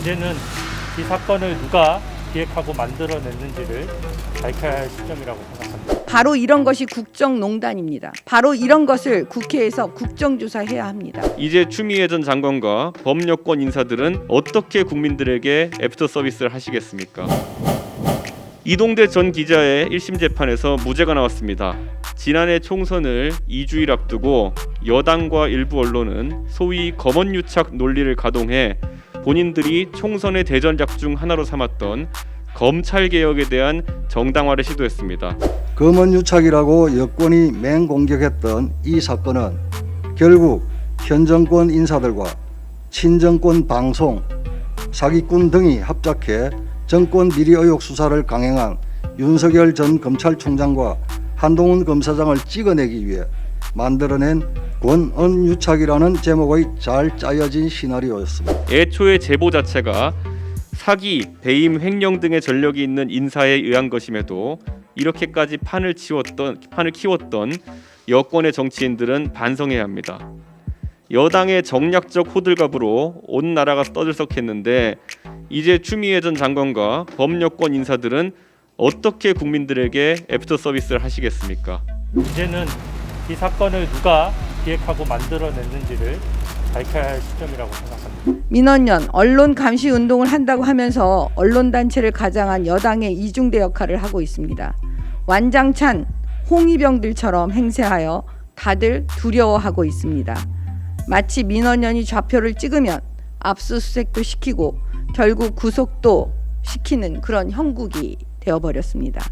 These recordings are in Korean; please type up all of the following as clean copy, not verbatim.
이제는 이 사건을 누가 기획하고 만들어냈는지를 밝혀야 할 시점이라고 생각합니다. 바로 이런 것이 국정농단입니다. 바로 이런 것을 국회에서 국정조사해야 합니다. 이제 추미애 전 장관과 범여권 인사들은 어떻게 국민들에게 애프터 서비스를 하시겠습니까? 이동대 전 기자의 1심 재판에서 무죄가 나왔습니다. 지난해 총선을 2주일 앞두고 여당과 일부 언론은 소위 검언유착 논리를 가동해 본인들이 총선의 대전작 중 하나로 삼았던 검찰개혁에 대한 정당화를 시도했습니다. 검언유착이라고 여권이 맹공격했던 이 사건은 결국 현 정권 인사들과 친정권 방송, 사기꾼 등이 합작해 정권 비리 의혹 수사를 강행한 윤석열 전 검찰총장과 한동훈 검사장을 찍어내기 위해 만들어낸 권언유착이라는 제목의 잘 짜여진 시나리오였습니다. 애초에 제보 자체가 사기, 배임, 횡령 등의 전력이 있는 인사에 의한 것임에도 이렇게까지 판을 키웠던 여권의 정치인들은 반성해야 합니다. 여당의 정략적 호들갑으로 온 나라가 떠들썩했는데 이제 추미애 전 장관과 범여권 인사들은 어떻게 국민들에게 애프터 서비스를 하시겠습니까? 이제는 이 사건을 누가 기획하고 만들어냈는지를 밝혀야 할 시점이라고 생각합니다. 민원연 언론 감시 운동을 한다고 하면서 언론단체를 가장한 여당의 이중대 역할을 하고 있습니다. 완장찬 홍위병들처럼 행세하여 다들 두려워하고 있습니다. 마치 민원연이 좌표를 찍으면 압수수색도 시키고 결국 구속도 시키는 그런 형국이 되어버렸습니다.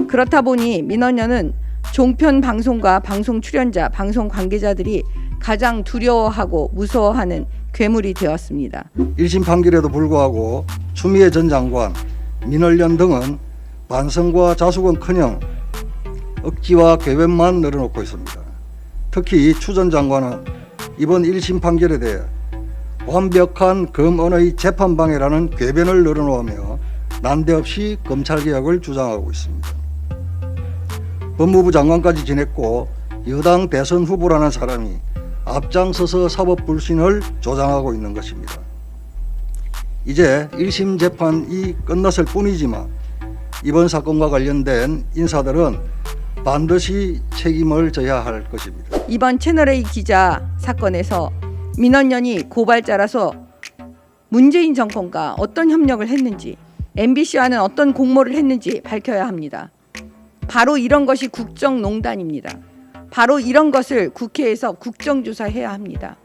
그렇다 보니 민원연은 종편 방송과 방송 출연자, 방송 관계자들이 가장 두려워하고 무서워하는 괴물이 되었습니다. 1심 판결에도 불구하고 추미애 전 장관, 민원연 등은 반성과 자숙은커녕 억지와 궤변만 늘어놓고 있습니다. 특히 추 전 장관은 이번 1심 판결에 대해 완벽한 검언의 재판방해라는 궤변을 늘어놓으며 난데없이 검찰개혁을 주장하고 있습니다. 법무부 장관까지 지냈고 여당 대선 후보라는 사람이 앞장서서 사법불신을 조장하고 있는 것입니다. 이제 1심 재판이 끝났을 뿐이지만 이번 사건과 관련된 인사들은 반드시 책임을 져야 할 것입니다. 이번 채널A 기자 사건에서 민원연이 고발자라서 문재인 정권과 어떤 협력을 했는지, MBC와는 어떤 공모를 했는지 밝혀야 합니다. 바로 이런 것이 국정농단입니다. 바로 이런 것을 국회에서 국정조사해야 합니다.